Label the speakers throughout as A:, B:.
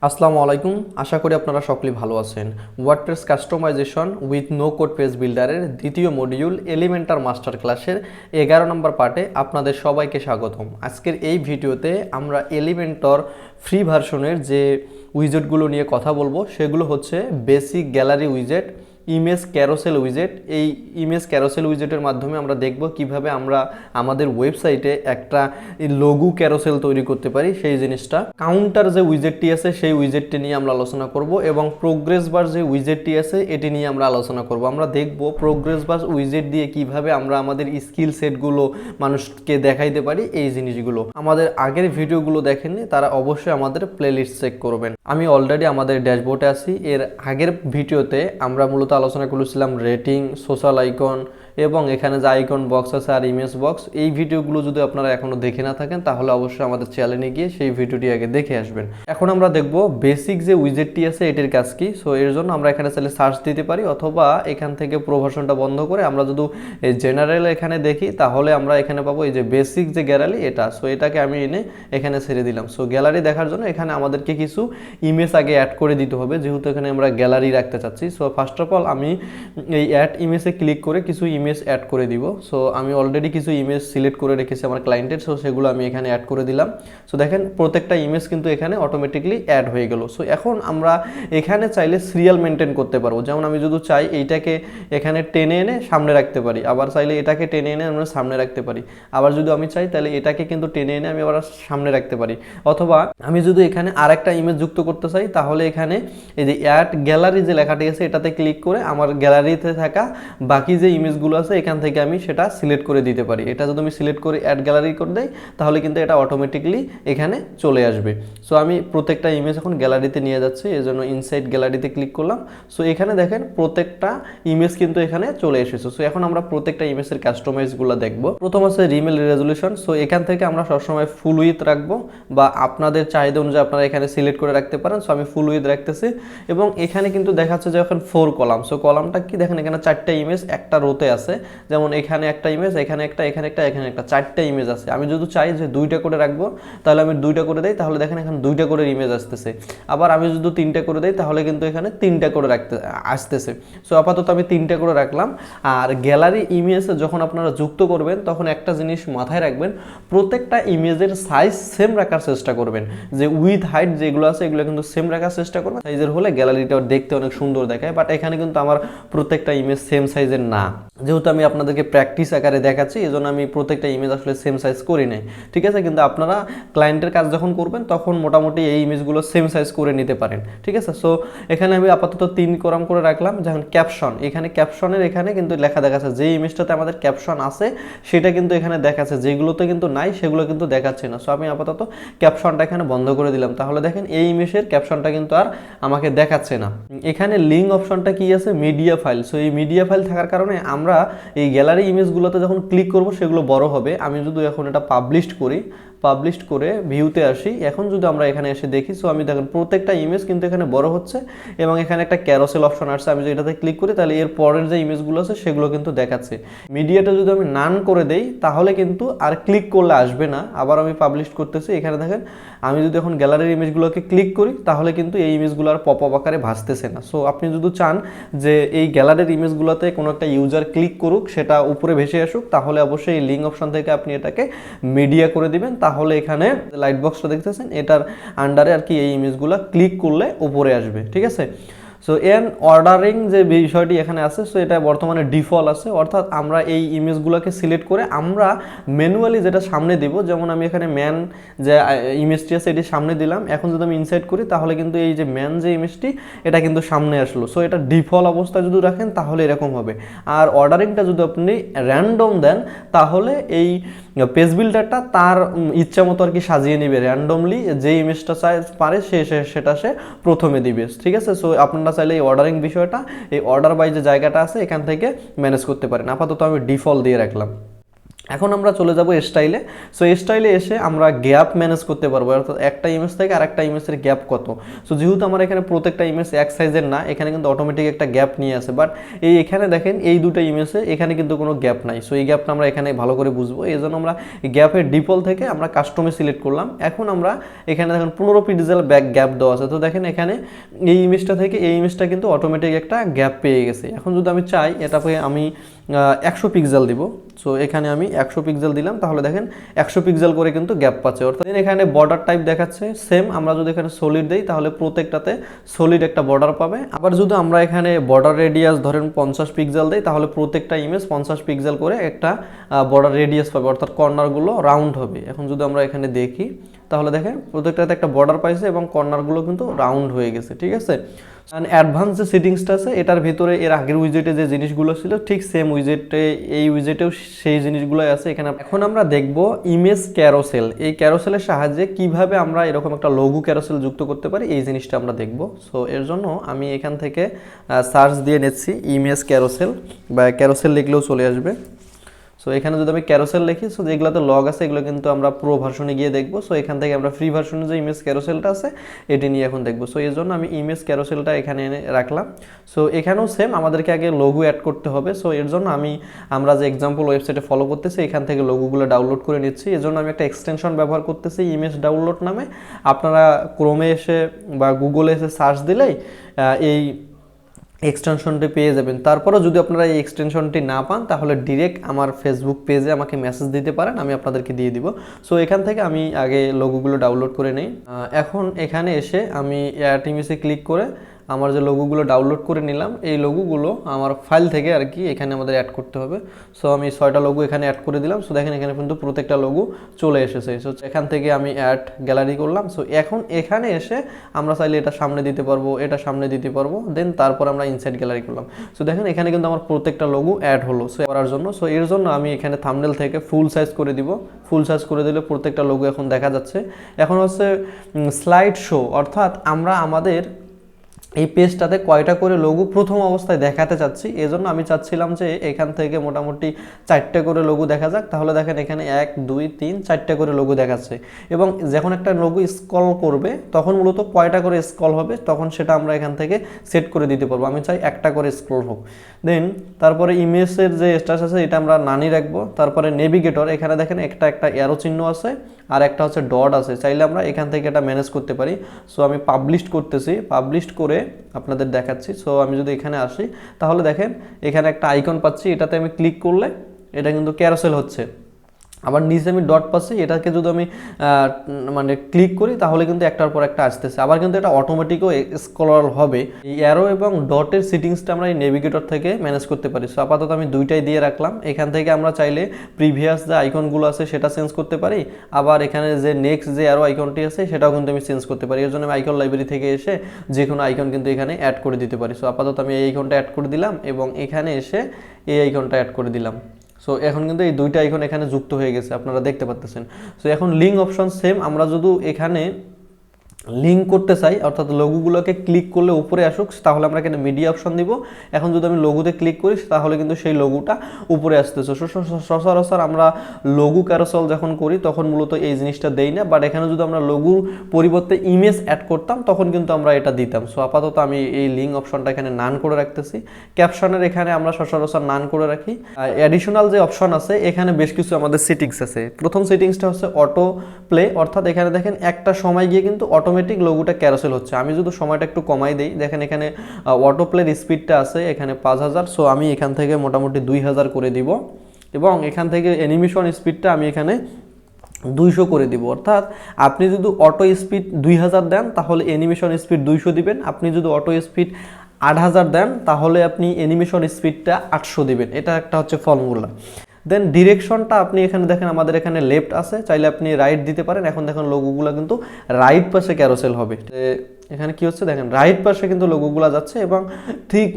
A: আসসালামু আলাইকুম, আশা করি আপনারা সকলেই ভালো আছেন। WordPress customisation with no code page বিল্ডারের দ্বিতীয় মডিউল এলিমেন্টার মাস্টার ক্লাসের 11 নম্বর পার্টে আপনাদের সবাইকে স্বাগতম। আজকের এই ভিডিওতে আমরা এলিমেন্টর ফ্রি ভার্সনের যে উইজেটগুলো নিয়ে কথা বলবো সেগুলো হচ্ছে বেসিক গ্যালারি উইজেট, ইমেজ ক্যারোসেল উইজেট। এই ইমেজ ক্যারোসেল উইজেটের মাধ্যমে আমরা দেখব কিভাবে আমরা আমাদের ওয়েবসাইটে একটা লোগো ক্যারোসেল তৈরি করতে পারি সেই জিনিসটা। কাউন্টার যে উইজেটটি আছে সেই উইজেটটি নিয়ে আমরা আলোচনা করব এবং প্রোগ্রেস বার যে উইজেটটি আছে এটি নিয়ে আমরা আলোচনা করব। আমরা দেখব প্রোগ্রেস বার উইজেট দিয়ে কিভাবে আমরা আমাদের স্কিল সেটগুলো মানুষকে দেখাইতে পারি। এই জিনিসগুলো আমাদের আগের ভিডিওগুলো দেখেননি তারা অবশ্যই আমাদের প্লেলিস্ট চেক করবেন। আমি অলরেডি আমাদের ড্যাশবোর্ডে আছি। এর আগের ভিডিওতে আমরা মূলত আলোচনা করেছিলাম রেটিং, সোশ্যাল আইকন এবং এখানে যে আইকন বক্স আছে আর ইমেজ বক্স। এই ভিডিওগুলো যদি আপনারা এখনো দেখে না থাকেন তাহলে অবশ্যই আমাদের চ্যানেলে গিয়ে সেই ভিডিওটি আগে দেখে আসবেন। এখন আমরা দেখব বেসিক যে উইজেটটি আছে এটির কাজ কি। সো এর জন্য আমরা এখানে চাইলে সার্চ দিতে পারি অথবা এখান থেকে প্রো ভার্সনটা বন্ধ করে আমরা যদি এই জেনারেল এখানে দেখি তাহলে আমরা এখানে পাবো এই যে বেসিক যে গ্যালারি এটা। সো এটাকে আমি এনে এখানে ছেড়ে দিলাম। সো গ্যালারি দেখার জন্য এখানে আমাদেরকে কিছু ইমেজ আগে অ্যাড করে দিতে হবে, যেহেতু এখানে আমরা গ্যালারি রাখতে চাচ্ছি। সো ফার্স্ট অফ অল আমি এই অ্যাড ইমেজে ক্লিক করে কিছু ইমেজ অ্যাড করে দিব। সো আমি অলরেডি কিছু ইমেজ সিলেক্ট করে রেখেছি আমার ক্লায়েন্টের। সো সেগুলো আমি এখানে অ্যাড করে দিলাম। সো দেখেন প্রত্যেকটা ইমেজ কিন্তু এখানে অটোমেটিকলি অ্যাড হয়ে গেল। সো এখন আমরা এখানে চাইলে সিরিয়াল মেনটেন করতে পারবো। যেমন আমি যদি চাই এইটাকে এখানে টেনে এনে সামনে রাখতে পারি, আবার চাইলে এটাকে টেনে এনে আমরা সামনে রাখতে পারি, আবার যদি আমি চাই তাহলে এটাকে কিন্তু টেনে এনে আমি আবার সামনে রাখতে পারি। অথবা আমি যদি এখানে আরেকটা ইমেজ যুক্ত করতে চাই তাহলে এখানে এই যে অ্যাড গ্যালারি যে লেখাটি আছে এটাতে ক্লিক করে আমার গ্যালারিতে থাকা বাকি যে ইমেজগুলো আছে এখান থেকে আমি সেটা সিলেক্ট করে দিতে পারি। এটা যদি আমি সিলেক্ট করে অ্যাড গ্যালারি করে দেই তাহলে কিন্তু এটা অটোমেটিকলি এখানে চলে আসবে। সো আমি প্রত্যেকটা ইমেজ এখন গ্যালারিতে নিয়ে যাচ্ছি, এই জন্য ইনসাইড গ্যালারিতে ক্লিক করলাম। সো এখানে দেখেন প্রত্যেকটা ইমেজ কিন্তু এখানে চলে এসেছে। সো এখন আমরা প্রত্যেকটা ইমেজের কাস্টমাইজগুলো দেখব। প্রথম আছে রিমেল রেজলিউশন। সো এখান থেকে আমরা সবসময় ফুল উইথ রাখবো বা আপনাদের চাহিদা অনুযায়ী আপনারা এখানে সিলেক্ট করে রাখতে পারেন। সো আমি ফুল উইথ রাখতেছি এবং এখানে কিন্তু দেখাচ্ছে যে এখন 4 কলাম। সো কলামটা কি দেখেন, এখানে 4টা ইমেজ একটা রোতে আছে। যেমন এখানে একটা ইমেজ, এখানে একটা, এখানে একটা, এখানে একটা, 4টা ইমেজ আছে। আমি যদি চাই যে 2টা করে রাখবো তাহলে আমি 2টা করে দেই, তাহলে দেখেন এখানে 2টা করে ইমেজ আসতেছে। আবার আমি যদি 3টা করে দেই তাহলে কিন্তু এখানে 3টা করে আসতেছে। সো আপাতত আমি 3টা করে রাখলাম। আর গ্যালারি ইমেজে যখন আপনারা যুক্ত করবেন তখন একটা জিনিস মাথায় রাখবেন, প্রত্যেকটা ইমেজের সাইজ সেম রাখার চেষ্টা করবেন। যে উইথ হাইট যেগুলো আছে এগুলো কিন্তু সেম রাখার চেষ্টা করবেন। সাইজের হলে গ্যালারিটা দেখতে অনেক সুন্দর দেখায়, বাট এখানে কিন্তু আমার প্রত্যেকটা ইমেজ সেম সাইজের না। যেহেতু আমি আপনাদেরকে প্র্যাকটিস আকারে দেখাচ্ছি এই জন্য আমি প্রত্যেকটা ইমেজ আসলে সেম সাইজ করি নাই, ঠিক আছে। কিন্তু আপনারা ক্লায়েন্টের কাজ যখন করবেন তখন মোটামুটি এই ইমেজগুলো সেম সাইজ করে নিতে পারেন, ঠিক আছে। সো এখানে আমি আপাতত 3 কলাম করে রাখলাম। যখন ক্যাপশন, এখানে ক্যাপশনের এখানে কিন্তু লেখা দেখাচ্ছে যে ইমেজটাতে আমাদের ক্যাপশন আছে সেটা কিন্তু এখানে দেখাচ্ছে, যেগুলোতে কিন্তু নাই সেগুলো কিন্তু দেখাচ্ছে না। সো আমি আপাতত ক্যাপশনটা এখানে বন্ধ করে দিলাম। তাহলে দেখেন এই ইমেজের ক্যাপশনটা কিন্তু আর আমাকে দেখাচ্ছে না। এখানে লিঙ্ক অপশনটা কি আছে, মিডিয়া ফাইল। সো এই মিডিয়া ফাইল থাকার কারণে আমরা এই গ্যালারি ইমেজগুলোতে যখন ক্লিক করব সেগুলো বড় হবে। আমি যদি এখন এটা পাবলিশ করি, পাবলিশ করে ভিউতে আসি, এখন যদি আমরা এখানে এসে দেখি, সো আমি দেখেন প্রত্যেকটা ইমেজ কিন্তু এখানে বড় হচ্ছে এবং এখানে একটা ক্যারোসেল অপশন আসছে। আমি যদি এটাতে ক্লিক করি তাহলে এর পরের যে ইমেজগুলো আছে সেগুলো কিন্তু দেখাচ্ছে। মিডিয়াটা যদি আমি নান করে দেই তাহলে কিন্তু আর ক্লিক করলে আসবে না। আবার আমি পাবলিশ করতেছি, এখানে দেখেন আমি যদি এখন গ্যালারির ইমেজগুলোকে ক্লিক করি তাহলে কিন্তু এই ইমেজগুলো আর পপ আপ আকারে ভাসতেছে না। সো আপনি যদি চান যে এই গ্যালারির ইমেজগুলোতে কোনো একটা ইউজার ক্লিক করুক, সেটা উপরে ভেসে আসুক, তাহলে অবশ্যই এই লিঙ্ক অপশন থেকে আপনি এটাকে মিডিয়া করে দিবেন। তাহলে এখানে লাইট বক্সটা দেখতেছেন এটার আন্ডারে আর কি এই ইমেজগুলো ক্লিক করলে উপরে আসবে, ঠিক আছে। সো এন অর্ডারিং যে বিষয়টি এখানে আছে, সো এটা বর্তমানে ডিফল্ট আছে, অর্থাৎ আমরা এই ইমেজগুলোকে সিলেক্ট করে আমরা ম্যানুয়ালি যেটা সামনে দিব। যেমন আমি এখানে ম্যান যে ইমেজটি আছে এটি সামনে দিলাম। এখন যদি আমি ইনসাইড করি তাহলে কিন্তু এই যে ম্যান যে ইমেজটি এটা কিন্তু সামনে আসলো। সো এটা ডিফল্ট অবস্থায় যদি রাখেন তাহলে এরকম হবে। আর অর্ডারিংটা যদি আপনি র্যান্ডম দেন তাহলে এই পেজ বিল্ডারটা তার ইচ্ছা মতো আর কি সাজিয়ে নেবে র্যান্ডমলি, যে ইমেজটা পারে সেটা সে প্রথমে দিবে, ঠিক আছে। সো আপনারা চাইলে এই অর্ডারিং বিষয়টা এই অর্ডার বাই যে জায়গাটা আছে এখান থেকে ম্যানেজ করতে পারেন। আপাতত আমি ডিফল্ট দিয়ে রাখলাম। এখন আমরা চলে যাব স্টাইলে। সো স্টাইলে এসে আমরা গ্যাপ ম্যানেজ করতে পারবো, অর্থাৎ একটা ইমেজ থেকে আর একটা ইমেজের গ্যাপ কত। সো যেহেতু আমার এখানে প্রত্যেকটা ইমেজ এক সাইজের না, এখানে কিন্তু অটোমেটিক একটা গ্যাপ নিয়ে আসে, বাট এখানে দেখেন এই দুটো ইমেজে এখানে কিন্তু কোনো গ্যাপ নাই। সো এই গ্যাপটা আমরা এখানে ভালো করে বুঝবো, এই জন্য আমরা গ্যাপের ডিফল্ট থেকে আমরা কাস্টমে সিলেক্ট করলাম। এখন আমরা এখানে দেখেন 15 পিক্সেল ব্যাক গ্যাপ দেওয়া আছে। তো দেখেন এখানে এই ইমেজটা থেকে এই ইমেজটা কিন্তু অটোমেটিক একটা গ্যাপ পেয়ে গেছে। এখন যদি আমি চাই এটাকে আমি 100 পিক্সেল দিব, সো এখানে আমি 100 পিক্সেল দিলাম, তাহলে দেখেন 100 পিক্সেল করে কিন্তু গ্যাপ পাচ্ছে। অর্থাৎ এখানে বর্ডার টাইপ দেখাচ্ছে সেম, আমরা যদি এখানে সলিড দেই তাহলে প্রত্যেকটাতে সলিড একটা বর্ডার পাবে। আবার যদি আমরা এখানে বর্ডার রেডিয়াস ধরেন 50 পিক্সেল দেই তাহলে প্রত্যেকটা ইমেজ 50 পিক্সেল করে একটা বর্ডার রেডিয়াস পাবে, অর্থাৎ কর্নারগুলো রাউন্ড হবে। এখন যদি আমরা এখানে দেখি তাহলে দেখেন প্রত্যেকটাতে একটা বর্ডার পাইছে এবং কর্নারগুলো কিন্তু রাউন্ড হয়ে গেছে, ঠিক আছে। অ্যাডভান্স যে সেটিংসটা আছে এটার ভিতরে এর আগের উইজেটে যে জিনিসগুলো ছিল ঠিক সেম উইজেটে এই উইজেটেও সেই জিনিসগুলোই আছে এখানে। এখন আমরা দেখব ইমেজ ক্যারোসেল। এই ক্যারোসেলের সাহায্যে কিভাবে আমরা এরকম একটা লঘু ক্যারোসেল যুক্ত করতে পারি এই জিনিসটা আমরা দেখব। সো এর জন্য আমি এখান থেকে সার্চ দিয়ে নিচ্ছি ইমেজ ক্যারোসেল, বা ক্যারোসেল লিখলেও চলে আসবে। সো এখানে যদি আমি ক্যারোসেল লিখি, সো যেগুলোতে লগ আছে এগুলো কিন্তু আমরা প্রো ভার্সনে গিয়ে দেখবো। সো এখান থেকে আমরা ফ্রি ভার্সনে যে ইমেজ ক্যারোসেলটা আছে এটি নিয়ে এখন দেখবো। সো এর জন্য আমি ইমেজ ক্যারোসেলটা এখানে এনে রাখলাম। সো এখানেও সেম আমাদেরকে আগে লোগো অ্যাড করতে হবে। সো এর জন্য আমরা যে এক্সাম্পল ওয়েবসাইটে ফলো করতেছি এখান থেকে লোগোগুলো ডাউনলোড করে নিচ্ছি। এর জন্য আমি একটা এক্সটেনশন ব্যবহার করতেছি ইমেজ ডাউনলোড নামে। আপনারা ক্রোমে এসে বা গুগলে এসে সার্চ দিলেই এই এক্সটেনশনটি পেয়ে যাবেন। তারপরেও যদি আপনারা এই এক্সটেনশনটি না পান তাহলে ডিরেক্ট আমার ফেসবুক পেজে আমাকে মেসেজ দিতে পারেন, আমি আপনাদেরকে দিয়ে দিব। সো এখান থেকে আমি আগে লোগোগুলো ডাউনলোড করে নিই। এখন এখানে এসে আমি অ্যাড ইমেজে ক্লিক করে আমার যে লোগোগুলো ডাউনলোড করে নিলাম এই লোগোগুলো আমার ফাইল থেকে আর কি এখানে আমাদের অ্যাড করতে হবে। সো আমি 6টা লোগো এখানে অ্যাড করে দিলাম। সো দেখেন এখানে কিন্তু প্রত্যেকটা লোগো চলে এসেছে। সো এখান থেকে আমি অ্যাড গ্যালারি করলাম। সো এখন এখানে এসে আমরা চাইলে এটা সামনে দিতে পারবো, এটা সামনে দিতে পারবো, দেন তারপর আমরা ইনসাইড গ্যালারি করলাম। সো দেখেন এখানে কিন্তু আমার প্রত্যেকটা লোগো অ্যাড হলো সো করার জন্য। সো এর জন্য আমি এখানে থাম্বনেল থেকে ফুল সাইজ করে দিব। ফুল সাইজ করে দিলে প্রত্যেকটা লোগো এখন দেখা যাচ্ছে। এখন হচ্ছে স্লাইড শো, অর্থাৎ আমরা আমাদের এই পেজটাতে কয়টা করে লোগো প্রথম অবস্থায় দেখাতে চাচ্ছি। এজন্য আমি চাচ্ছিলাম যে এখান থেকে মোটামুটি 4টে করে লোগো দেখা যাক। তাহলে দেখেন এখানে 1 2 3 4টে করে লোগো দেখাচ্ছে, এবং যখন একটা লোগো স্ক্রল করবে তখন মূলত কয়টা করে স্ক্রল হবে তখন সেটা আমরা এখান থেকে সেট করে দিতে পারবো। আমি চাই একটা করে স্ক্রল হোক। দেন তারপরে ইমেজের যে স্ট্যাটাস আছে এটা আমরা নানি রাখবো। তারপরে নেভিগেটর, এখানে দেখেন একটা অ্যারো চিহ্ন আছে আর একটা হচ্ছে ডট আছে, চাইলে আমরা এখান থেকে এটা ম্যানেজ করতে পারি। সো আমি পাবলিশ করতেছি, পাবলিশ করে আপনাদের দেখাচ্ছি। সো আমি যদি এখানে আসি তাহলে দেখেন এখানে একটা আইকন পাচ্ছি, এটাতে আমি ক্লিক করলে এটা কিন্তু ক্যারোসেল হচ্ছে। আবার নিচে আমি ডট পাচ্ছি, এটাকে যদি আমি মানে ক্লিক করি তাহলে কিন্তু একটার পর একটা আসতেছে। আবার কিন্তু এটা অটোমেটিকও স্ক্রল হবে। এই অ্যারো এবং ডটের সেটিংসটা আমরা এই নেভিগেটর থেকে ম্যানেজ করতে পারি। সো আপাতত আমি দুইটাই দিয়ে রাখলাম। এখান থেকে আমরা চাইলে প্রিভিয়াস যে আইকনগুলো আছে সেটা চেঞ্জ করতে পারি, আবার এখানে যে নেক্সট যে অ্যারো আইকনটি আছে সেটাও কিন্তু আমি চেঞ্জ করতে পারি। এর জন্য আমি আইকন লাইব্রেরি থেকে এসে যে কোনো আইকন কিন্তু এখানে অ্যাড করে দিতে পারি। সো আপাতত আমি এই আইকনটা অ্যাড করে দিলাম এবং এখানে এসে এই আইকনটা অ্যাড করে দিলাম। সো এখন কিন্তু এই দুইটা আইকন এখানে যুক্ত হয়ে গেছে, আপনারা দেখতে পাচ্ছেন। সো এখন লিঙ্ক অপশন সেম, আমরা যদি এখানে লিঙ্ক করতে চাই অর্থাৎ লোগোগুলোকে ক্লিক করলে উপরে আসুক তাহলে আমরা এখানে মিডিয়া অপশন দিব। এখন যদি আমি লোগোতে ক্লিক করি তাহলে কিন্তু সেই লোগোটা উপরে আসতেছে। সচরাচর আমরা লোগো ক্যারোসেল যখন করি তখন মূলত এই জিনিসটা দেই না, বাট এখানে যদি আমরা লোগোর পরিবর্তে ইমেজ অ্যাড করতাম তখন কিন্তু আমরা এটা দিতাম। সো আপাতত আমি এই লিঙ্ক অপশনটা এখানে নান করে রাখতেছি। ক্যাপশনের এখানে আমরা সচরাচর নান করে রাখি। অ্যাডিশনাল যে অপশন আছে এখানে বেশ কিছু আমাদের সেটিংস আছে। প্রথম সেটিংসটা হচ্ছে অটো প্লে, অর্থাৎ এখানে দেখেন একটা সময় গিয়ে কিন্তু অটোমেটিক লোগোটা ক্যারোসেল হচ্ছে। আমি যদি সময়টা একটু কমাই দেই, দেখেন এখানে অটো প্লের স্পিডটা আছে এখানে 5000। সো আমি এখান থেকে মোটামুটি 2000 করে দিব, এবং এখান থেকে অ্যানিমেশন স্পিডটা আমি এখানে 200 করে দিব। অর্থাৎ আপনি যদি অটো স্পিড 2000 দেন তাহলে অ্যানিমেশন স্পিড 200 দিবেন। আপনি যদি অটো স্পিড 8000 দেন তাহলে আপনি অ্যানিমেশন স্পিডটা 800 দিবেন। এটা একটা হচ্ছে ফর্মুলা। দেন ডিরেকশনটা আপনি এখানে দেখেন আমাদের এখানে লেফট আছে, চাইলে আপনি রাইট দিতে পারেন। এখন দেখেন লোগোগুলো কিন্তু রাইট পাশে ক্যারোসেল হবে। এখানে কি হচ্ছে দেখেন রাইট পাশে কিন্তু লোগোগুলো যাচ্ছে এবং ঠিক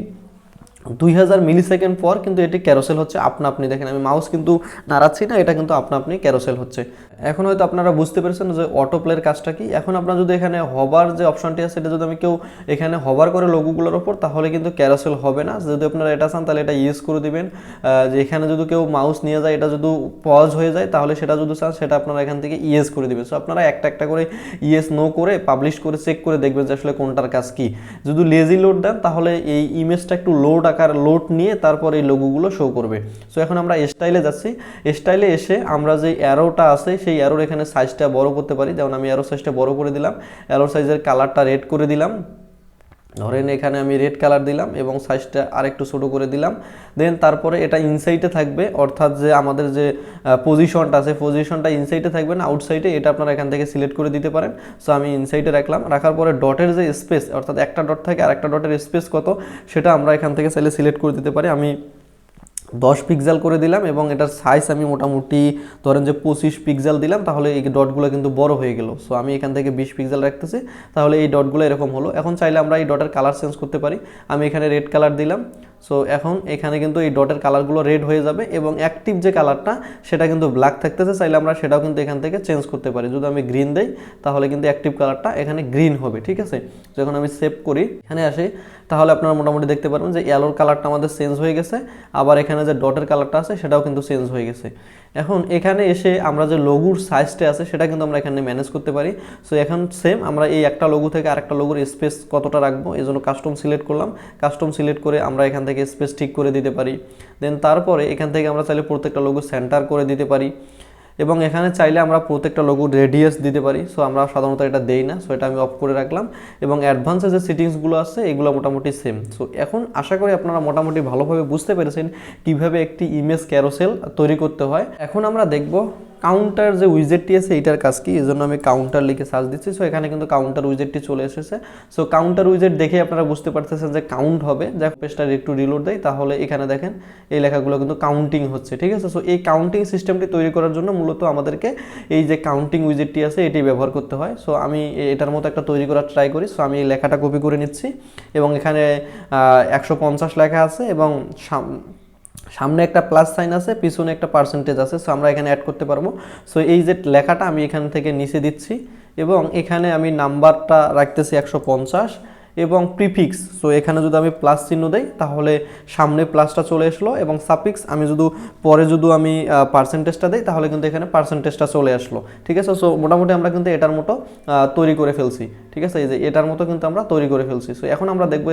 A: 2000 মিলিসেকেন্ড পর কিন্তু এটি ক্যারোসেল হচ্ছে আপনা আপনি। দেখেন আমি মাউস কিন্তু নাড়াচ্ছি না, এটা কিন্তু আপনা আপনি ক্যারোসেল হচ্ছে। এখন হয়তো আপনারা বুঝতে পেরেছেন যে অটো প্লের কাজটা কি। এখন আপনারা যদি এখানে হবার যে অপশনটি আছে এটা যদি আমি কেউ এখানে হবার করে লোগোগুলোর ওপর, তাহলে কিন্তু ক্যারাসেল হবে না। যদি আপনারা এটা চান তাহলে এটা ইয়েস করে দিবেন। যে এখানে যদি কেউ মাউস নিয়ে যায়, এটা যদি পজ হয়ে যায়, তাহলে সেটা যদি চান সেটা আপনারা এখান থেকে ইয়েস করে দিবেন। সো আপনারা একটা একটা করে ইয়েস নো করে পাবলিশ করে চেক করে দেখবেন যে আসলে কোনটার কাজ কি। যদি লেজি লোড দেন তাহলে এই ইমেজটা একটু লোড নিয়ে তারপর এই লোগোগুলো শো করবে। সো এখন আমরা স্টাইলে যাচ্ছি। স্টাইলে এসে আমরা যে অ্যারোটা আছে সেই অ্যারোর এখানে সাইজটা বড় করতে পারি। যেমন আমি অ্যারো সাইজটা বড় করে দিলাম, অ্যারো সাইজের কালারটা রেড করে দিলাম, ধরেন এখানে আমি রেড কালার দিলাম এবং সাইজটা আরেকটু ছোটো করে দিলাম। দেন তারপরে এটা ইনসাইডে থাকবে, অর্থাৎ যে আমাদের যে পজিশনটা আছে পজিশনটা ইনসাইডে থাকবে না আউটসাইডে, এটা আপনারা এখান থেকে সিলেক্ট করে দিতে পারেন। সো আমি ইনসাইডে রাখলাম, রাখার পরে ডটের যে স্পেস, অর্থাৎ একটা ডট থাকে আর একটা ডটের স্পেস কত সেটা আমরা এখান থেকে চাইলে সিলেক্ট করে দিতে পারি। আমি 10 পিক্সেল করে দিলাম এবং এটার সাইজ আমি মোটামুটি ধরেন যে 25 পিক্সেল দিলাম, তাহলে এই ডটগুলো কিন্তু বড় হয়ে গেল। সো আমি এখান থেকে 20 পিক্সেল রাখতেছি, তাহলে এই ডটগুলো এরকম হলো। এখন চাইলে আমরা এই ডটের কালার চেঞ্জ করতে পারি। আমি এখানে রেড কালার দিলাম। সো এখন এখানে কিন্তু এই ডটের কালারগুলো রেড হয়ে যাবে এবং অ্যাক্টিভ যে কালারটা সেটা কিন্তু ব্ল্যাক থাকতেছে, চাইলে আমরা সেটাও কিন্তু এখান থেকে চেঞ্জ করতে পারি। যদি আমি গ্রিন দেই তাহলে কিন্তু অ্যাক্টিভ কালারটা এখানে গ্রিন হবে, ঠিক আছে। যখন আমি সেভ করি এখানে আসি, তাহলে আপনারা মোটামুটি দেখতে পারবেন যে ইয়েলোর কালারটা আমাদের চেঞ্জ হয়ে গেছে, আবার এখানে যে ডটের কালারটা আছে সেটাও কিন্তু চেঞ্জ হয়ে গেছে। এখন এখানে এসে আমরা যে লোগোর সাইজটা আছে সেটা কিন্তু আমরা এখানে ম্যানেজ করতে পারি। সো এখন সেম আমরা এই একটা লোগো থেকে আরেকটা লোগোর স্পেস কতটা রাখবো, এই জন্য কাস্টম সিলেক্ট করলাম। কাস্টম সিলেক্ট করে আমরা এখান থেকে স্পেস ঠিক করে দিতে পারি। দেন তারপরে এখান থেকে আমরা চাইলে প্রত্যেকটা লোগো সেন্টার করে দিতে পারি এবং এখানে চাইলে আমরা প্রত্যেকটা লোগো রেডিয়াস দিতে পারি। সো আমরা সাধারণত এটা দেই না, সো এটা আমি অফ করে রাখলাম। এবং অ্যাডভান্সে যে সেটিংসগুলো আছে এগুলো মোটামুটি সেম। সো এখন আশা করি আপনারা মোটামুটি ভালোভাবে বুঝতে পেরেছেন কিভাবে একটি ইমেজ ক্যারোসেল তৈরি করতে হয়। এখন আমরা দেখব কাউন্টার যে উইজেটটি আছে এটার কাজ কি। এই জন্য আমি কাউন্টার লিখে সার্চ দিচ্ছি। সো এখানে কিন্তু কাউন্টার উইজেটটি চলে এসেছে। সো কাউন্টার উইজেট দেখে আপনারা বুঝতে পারতেছেন যে কাউন্ট হবে। যা পেজটা একটু রিলোড দেয় তাহলে এখানে দেখেন এই লেখাগুলো কিন্তু কাউন্টিং হচ্ছে, ঠিক আছে। সো এই কাউন্টিং সিস্টেমটি তৈরি করার জন্য মূলত আমাদেরকে এই যে কাউন্টিং উইজেটটি আছে এটি ব্যবহার করতে হয়। সো আমি এটার মতো একটা তৈরি করার ট্রাই করি। সো আমি এই লেখাটা কপি করে নিচ্ছি এবং এখানে 150 লেখা আছে এবং সামনে একটা প্লাস সাইন আছে, পিছনে একটা পার্সেন্টেজ আছে। সো আমরা এখানে অ্যাড করতে পারবো। সো এই যে লেখাটা আমি এখান থেকে নিচে দিচ্ছি এবং এখানে আমি নাম্বারটা রাখতেছি 150 এবং প্রিফিক্স। সো এখানে যদি আমি প্লাস চিহ্ন দেই তাহলে সামনে প্লাসটা চলে আসলো এবং সাফিক্স আমি যদি পরে যদি আমি পার্সেন্টেজটা দিই তাহলে কিন্তু এখানে পার্সেন্টেজটা চলে আসলো, ঠিক আছে। সো মোটামুটি আমরা কিন্তু এটার মতো তৈরি করে ফেলছি, ঠিক আছে। এই যে এটার মতো কিন্তু আমরা তৈরি করে ফেলছি। সো এখন আমরা দেখবো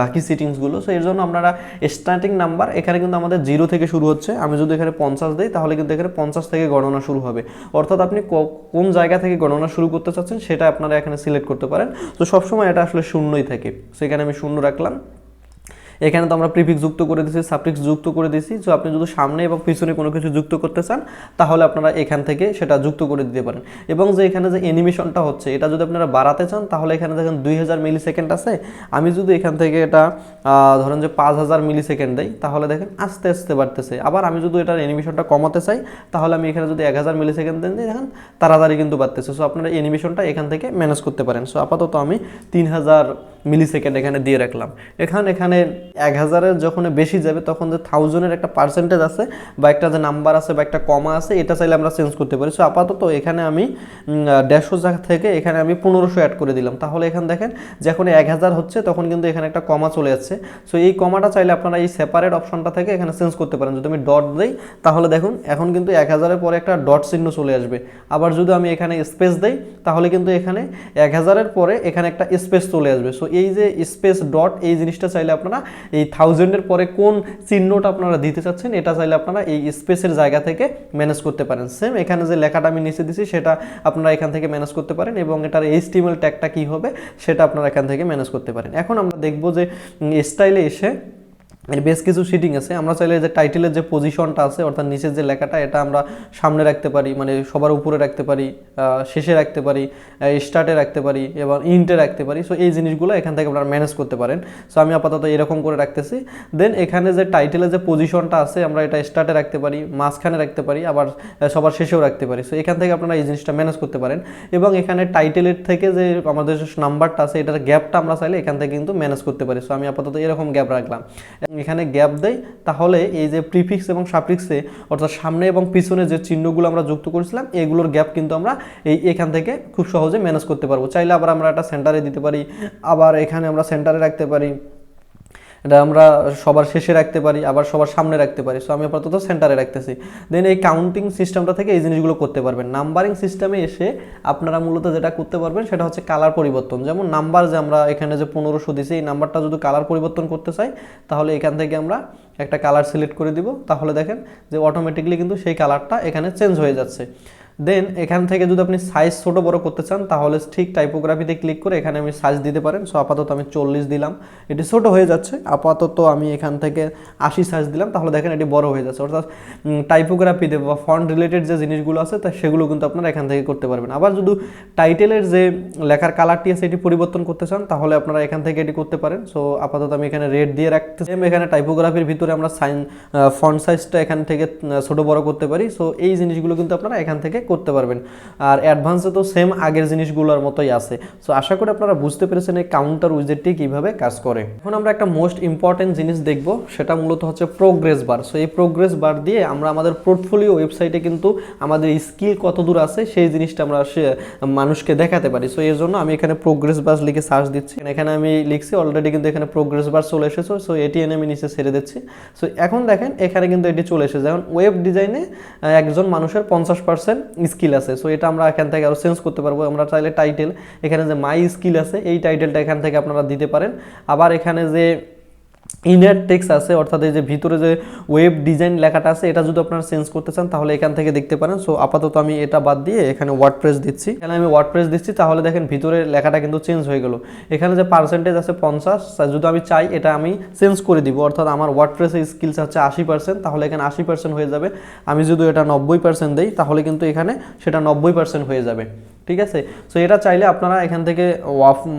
A: বাকি সেটিংসগুলো। সো এর জন্য আপনারা স্টার্টিং নাম্বার এখানে কিন্তু আমাদের 0 থেকে শুরু হচ্ছে। আমি যদি এখানে 50 দিই তাহলে কিন্তু এখানে 50 থেকে গণনা শুরু হবে, অর্থাৎ আপনি কোন জায়গা থেকে গণনা শুরু করতে চাচ্ছেন সেটা আপনারা এখানে সিলেক্ট করতে পারেন। তো সবসময় এটা আসলে শূন্যই থাকে। সেখানে আমি শূন্য রাখলাম। এখানে তো আমরা প্রিফিক্স যুক্ত করে দিয়েছি, সাফিক্স যুক্ত করে দিয়েছি। সো আপনি যদি সামনে এবং পিছনে কোনো কিছু যুক্ত করতে চান তাহলে আপনারা এখান থেকে সেটা যুক্ত করে দিতে পারেন। এবং যে এখানে যে অ্যানিমেশনটা হচ্ছে এটা যদি আপনারা বাড়াতে চান তাহলে এখানে দেখেন 2000 মিলি সেকেন্ড আছে। আমি যদি এখান থেকে এটা ধরেন যে 5000 মিলি সেকেন্ড দেই তাহলে দেখেন আস্তে আস্তে বাড়তেছে। আবার আমি যদি এটার অ্যানিমেশনটা কমাতে চাই তাহলে আমি এখানে যদি 1000 মিলি সেকেন্ড দিই দেখেন তাড়াতাড়ি কিন্তু বাড়তেছে। সো আপনারা অ্যানিমেশনটা এখান থেকে ম্যানেজ করতে পারেন। সো আপাতত আমি 3000 মিলি সেকেন্ড এখানে দিয়ে রাখলাম। এখানে 1000-এর যখন বেশি যাবে তখন যে 1000-এর একটা পার্সেন্টেজ আছে বা একটা যে নাম্বার আছে বা একটা কমা আছে এটা চাইলে আমরা চেঞ্জ করতে পারি। সো আপাতত এখানে আমি 150 থেকে এখানে আমি 1500 অ্যাড করে দিলাম। তাহলে এখানে দেখেন যখন 1000 হচ্ছে তখন কিন্তু এখানে একটা কমা চলে যাচ্ছে। সো এই কমাটা চাইলে আপনারা এই সেপারেট অপশনটা থেকে এখানে চেঞ্জ করতে পারেন। যদি আমি ডট দিই তাহলে দেখুন এখন কিন্তু 1000-এর পরে একটা ডট চিহ্ন চলে আসবে। আবার যদি আমি এখানে স্পেস দিই তাহলে কিন্তু এখানে 1000-এর পরে এখানে একটা স্পেস চলে আসবে। সো এই যে স্পেস ডট এই জিনিসটা চাইলে আপনারা এই 1000-এর পরে কোন চিহ্নটা আপনারা দিতে চাচ্ছেন এটা চাইলে আপনারা এই স্পেসের জায়গা থেকে ম্যানেজ করতে পারেন। সেম এখানে যে লেখাটা আমি নিচে দিছি সেটা আপনারা এখান থেকে ম্যানেজ করতে পারেন এবং এটার HTML ট্যাগটা কী হবে সেটা আপনারা এখান থেকে ম্যানেজ করতে পারেন। এখন আমরা দেখব যে স্টাইলে এসে এর বেশ কিছু সেটিং আছে। আমরা চাইলে যে টাইটেলের যে পজিশনটা আছে অর্থাৎ নিচের যে লেখাটা এটা আমরা সামনে রাখতে পারি, মানে সবার উপরে রাখতে পারি, শেষে রাখতে পারি, স্টার্টে রাখতে পারি এবং ইন্টে রাখতে পারি। সো এই জিনিসগুলো এখান থেকে আপনারা ম্যানেজ করতে পারেন। সো আমি আপাতত এরকম করে রাখতেছি। দেন এখানে যে টাইটেলের যে পজিশনটা আছে আমরা এটা স্টার্টে রাখতে পারি, মাঝখানে রাখতে পারি, আবার সবার শেষেও রাখতে পারি। সো এখান থেকে আপনারা এই জিনিসটা ম্যানেজ করতে পারেন এবং এখানে টাইটেলের থেকে যে আমাদের নাম্বারটা আছে এটার গ্যাপটা আমরা চাইলে এখান থেকে কিন্তু ম্যানেজ করতে পারি। সো আমি আপাতত এরকম গ্যাপ রাখলাম। এখানে গ্যাপ দেই, তাহলে এই যে প্রিফিক্স এবং সাফিক্সে অর্থাৎ সামনে এবং পিছনে যে চিহ্নগুলো আমরা যুক্ত করেছিলাম এগুলোর গ্যাপ কিন্তু আমরা এখান থেকে খুব সহজে ম্যানেজ করতে পারবো। চাইলে আবার আমরা এটা সেন্টারে দিতে পারি, আবার এখানে আমরা সেন্টারে রাখতে পারি, এটা আমরা সবার শেষে রাখতে পারি, আবার সবার সামনে রাখতে পারি। সো আমি আপাতত সেন্টারে রাখতেছি। দেন এই কাউন্টিং সিস্টেমটা থেকে এই জিনিসগুলো করতে পারবেন। নাম্বারিং সিস্টেমে এসে আপনারা মূলত যেটা করতে পারবেন সেটা হচ্ছে কালার পরিবর্তন। যেমন নাম্বার যে আমরা এখানে যে 1500 দিছি, এই নাম্বারটা যদি কালার পরিবর্তন করতে চাই তাহলে এখান থেকে আমরা একটা কালার সিলেক্ট করে দিব, তাহলে দেখেন যে অটোমেটিকলি কিন্তু সেই কালারটা এখানে চেঞ্জ হয়ে যাচ্ছে। দেন এখান থেকে যদি আপনি সাইজ ছোট বড় করতে চান তাহলে ঠিক টাইপোগ্রাফিতে ক্লিক করে এখানে আমি সাইজ দিতে পারেন। সো আপাতত আমি 40 দিলাম, এটি ছোট হয়ে যাচ্ছে। আপাতত আমি এখান থেকে 80 সাইজ দিলাম, তাহলে দেখেন এটি বড় হয়ে যাচ্ছে। অর্থাৎ টাইপোগ্রাফিতে বা ফন্ট রিলেটেড যে জিনিসগুলো আছে তা সেগুলো কিন্তু আপনারা এখান থেকে করতে পারবেন। আবার যদি টাইটেলের যে লেখার কালারটি আছে এটি পরিবর্তন করতে চান তাহলে আপনারা এখান থেকে এটি করতে পারেন। সো আপাতত আমি এখানে রেড দিয়ে রাখতে, এখানে টাইপোগ্রাফির ভিতরে আমরা ফন্ট সাইজটা এখান থেকে ছোট বড় করতে পারি। সো এই জিনিসগুলো কিন্তু আপনারা এখান থেকে করতে পারবেন। আর অ্যাডভান্সে তো সেম আগের জিনিসগুলোর মতোই আছে। সো আশা করি আপনারা বুঝতে পেরেছেন এই কাউন্টার উইজেটটি কিভাবে কাজ করে। এখন আমরা একটা মোস্ট ইম্পর্টেন্ট জিনিস দেখব, সেটা মূলত হচ্ছে প্রোগ্রেস বার। সো এই প্রোগ্রেস বার দিয়ে আমরা আমাদের পোর্টফোলিও ওয়েবসাইটে কিন্তু আমাদের স্কিল কত দূর আছে সেই জিনিসটা আমরা মানুষকে দেখাতে পারি। সো এর জন্য আমি এখানে প্রোগ্রেস বার লিখে সার্চ দিচ্ছি। এখানে আমি লিখছি অলরেডি, কিন্তু এখানে প্রোগ্রেস বার চলে এসেছে। সো এটি এনে আমি নিচে ছেড়ে দিচ্ছি। সো এখন দেখেন এখানে কিন্তু এটি চলে এসেছে। যেমন ওয়েব ডিজাইনে একজন মানুষের 50% স্কিল আছে। সো এটা আমরা এখান থেকে আরও চেঞ্জ করতে পারবো। আমরা চাইলে টাইটেল, এখানে যে মাই স্কিল আছে এই টাইটেলটা এখান থেকে আপনারা দিতে পারেন। আবার এখানে যে ইনার টেক্সট আছে অর্থাৎ এই যে ভিতরে যে ওয়েব ডিজাইন লেখাটা আছে এটা যদি আপনারা চেঞ্জ করতে চান তাহলে এখান থেকে দেখতে পারেন। সো আপাতত আমি এটা বাদ দিয়ে এখানে ওয়ার্ডপ্রেস দিচ্ছি। এখানে আমি ওয়ার্ডপ্রেস দিচ্ছি, তাহলে দেখেন ভিতরে লেখাটা কিন্তু চেঞ্জ হয়ে গেল। এখানে যে পার্সেন্টেজ আছে 50, যদি আমি চাই এটা আমি চেঞ্জ করে দিব। অর্থাৎ আমার ওয়ার্ডপ্রেসের স্কিলস হচ্ছে 80%, তাহলে এখানে 80% হয়ে যাবে। আমি যদি এটা 90% দেই তাহলে কিন্তু এখানে সেটা 90% হয়ে যাবে। ঠিক আছে। সো এটা চাইলে আপনারা এখান থেকে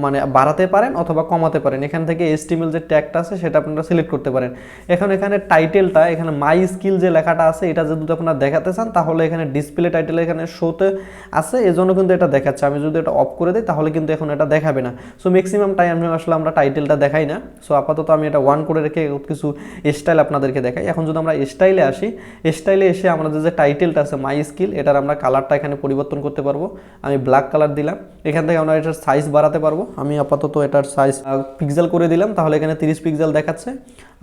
A: মানে বাড়াতে পারেন অথবা কমাতে পারেন। এখান থেকে HTML যে ট্যাগটা আছে সেটা আপনারা সিলেক্ট করতে পারেন। এখন এখানে টাইটেলটা, এখানে মাই স্কিল যে লেখাটা আছে এটা যদি আপনারা দেখাতে চান তাহলে এখানে ডিসপ্লে টাইটেল এখানে শোতে আছে, এজন্য কিন্তু এটা দেখাচ্ছে। আমি যদি এটা অফ করে দিই তাহলে কিন্তু এখন এটা দেখাবে না। সো ম্যাক্সিমাম টাইম আসলে আমরা টাইটেলটা দেখাই না। সো আপাতত আমি এটা 1 করে রেখে কিছু স্টাইল আপনাদেরকে দেখাই। এখন যদি আমরা স্টাইলে আসি, স্টাইলে এসে আমাদের যে টাইটেলটা আছে মাই স্কিল, এটার আমরা কালারটা এখানে পরিবর্তন করতে পারবো। আমি ব্ল্যাক কালার দিলাম। এখান থেকে আমরা এটার সাইজ বাড়াতে পারবো। আমি আপাতত এটার সাইজ পিক্সেল করে দিলাম, তাহলে এখানে 30 পিক্সেল দেখাচ্ছে।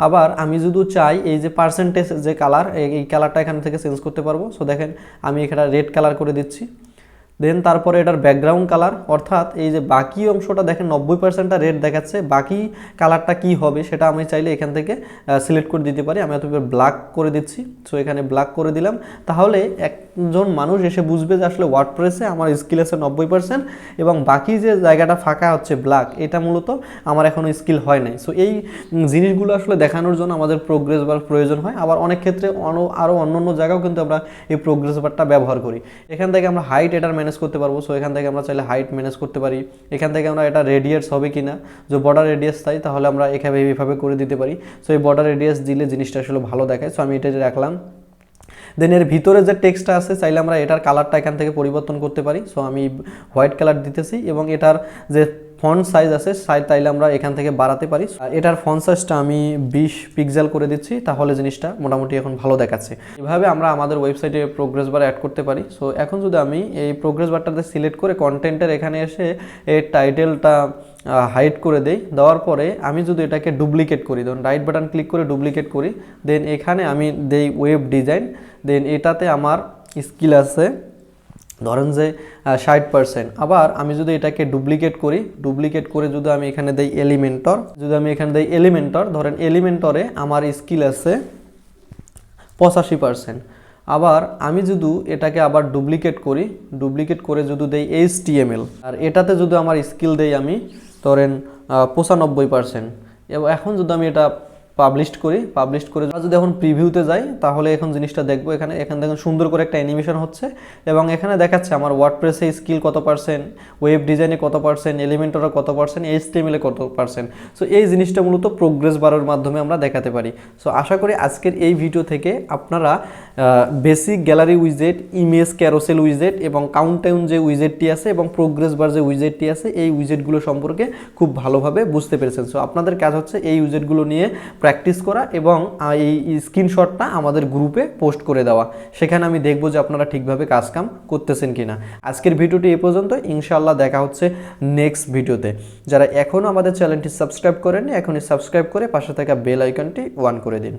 A: আবার আমি যদি চাই এই যে পার্সেন্টেজ যে কালার, এই কালারটা এখান থেকে চেঞ্জ করতে পারবো। সো দেখেন আমি এখানে রেড কালার করে দিচ্ছি। দেন তারপরে এটার ব্যাকগ্রাউন্ড কালার, অর্থাৎ এই যে বাকি অংশটা দেখেন 90%টা রেড দেখাচ্ছে, বাকি কালারটা কি হবে সেটা আমি চাইলে এখান থেকে সিলেক্ট করে দিতে পারি। আমি অথবা ব্ল্যাক করে দিচ্ছি। সো এখানে ব্ল্যাক করে দিলাম, তাহলে একজন মানুষ এসে বুঝবে যে আসলে ওয়ার্ডপ্রেসে আমার স্কিল আছে 90% এবং বাকি যে জায়গাটা ফাঁকা হচ্ছে ব্ল্যাক, এটা মূলত আমার এখনও স্কিল হয় নাই। সো এই জিনিসগুলো আসলে দেখানোর জন্য আমাদের প্রোগ্রেস বার প্রয়োজন হয়। আবার অনেক ক্ষেত্রে আরও অন্য জায়গাও কিন্তু আমরা এই প্রোগ্রেস বারটা ব্যবহার করি। এখান থেকে আমরা হাইট এটার ম্যানেজ করতে পারবো। সো এখান থেকে আমরা চাইলে হাইট ম্যানেজ করতে পারি। এখান থেকে আমরা এটা রেডিয়াস হবে কিনা, যে বর্ডার রেডিয়াস চাই তাহলে আমরা এইভাবে করে দিতে পারি। সো এই বর্ডার রেডিয়াস দিলে জিনিসটা আসলে ভালো দেখায়। সো আমি এটা রাখলাম। দেন এর ভিতরে যে টেক্সটটা আছে চাইলে আমরা এটার কালারটা এখান থেকে পরিবর্তন করতে পারি। সো আমি হোয়াইট কালার দিতেছি এবং এটার যে ফন্ট সাইজ আছে তাইলে আমরা এখান থেকে বাড়াতে পারি। এটার ফন্ট সাইজটা আমি 20 পিক্সেল করে দিচ্ছি, তাহলে জিনিসটা মোটামুটি এখন ভালো দেখাচ্ছে। এভাবে আমরা আমাদের ওয়েবসাইটে প্রোগ্রেস বার অ্যাড করতে পারি। সো এখন যদি আমি এই প্রোগ্রেস বারটাতে সিলেক্ট করে কন্টেন্টের এখানে এসে এই টাইটেলটা হাইড করে দেই, দেওয়ার পরে আমি যদি এটাকে ডুপ্লিকেট করি, ধরুন রাইট বাটন ক্লিক করে ডুপ্লিকেট করি, দেন এখানে আমি দেই ওয়েব ডিজাইন, দেন এটাতে আমার স্কিল আছে ধরেন যে 60%। আবার আমি যদি এটাকে ডুপ্লিকেট করে যদি আমি এখানে দেই এলিমেন্টর, ধরেন এলিমেন্টরে আমার স্কিল আছে 85%। আবার আমি যদি এটাকে আবার ডুপ্লিকেট করে যদি দেই HTML, আর এটাতে যদি আমার স্কিল দেই আমি ধরেন 95%। এবং এখন যদি আমি এটা পাবলিশ করে যদি এখন প্রিভিউতে যাই তাহলে এখন জিনিসটা দেখবো। এখানে দেখুন সুন্দর করে একটা অ্যানিমেশন হচ্ছে এবং এখানে দেখাচ্ছে আমার ওয়ার্ডপ্রেসে স্কিল কত পার্সেন্ট, ওয়েব ডিজাইনে কত পার্সেন্ট, এলিমেন্টরে কত পার্সেন্ট, HTML এ কত পার্সেন্ট। সো এই জিনিসটা মূলত প্রোগ্রেস বারের মাধ্যমে আমরা দেখাতে পারি। সো আশা করি আজকের এই ভিডিও থেকে আপনারা বেসিক গ্যালারি উইজেট, ইমেজ ক্যারোসেল উইজেট এবং কাউন্টডাউন যে উইজেটটি আছে এবং প্রোগ্রেস বার যে উইজেটটি আছে এই উইজেটগুলো সম্পর্কে খুব ভালোভাবে বুঝতে পেরেছেন। সো আপনাদের কাজ হচ্ছে এই উইজেটগুলো নিয়ে প্র্যাকটিস করা এবং এই স্ক্রিনশটটা আমাদের গ্রুপে পোস্ট করে দেওয়া। সেখানে আমি দেখব যে আপনারা ঠিকভাবে কাজকাম করতেছেন কিনা। আজকের ভিডিওটি এ পর্যন্ত, ইনশাআল্লাহ দেখা হচ্ছে নেক্সট ভিডিওতে। যারা এখনও আমাদের চ্যানেলটি সাবস্ক্রাইব করেননি, এখনই সাবস্ক্রাইব করে পাশে থাকা বেল আইকনটি অন করে দিন।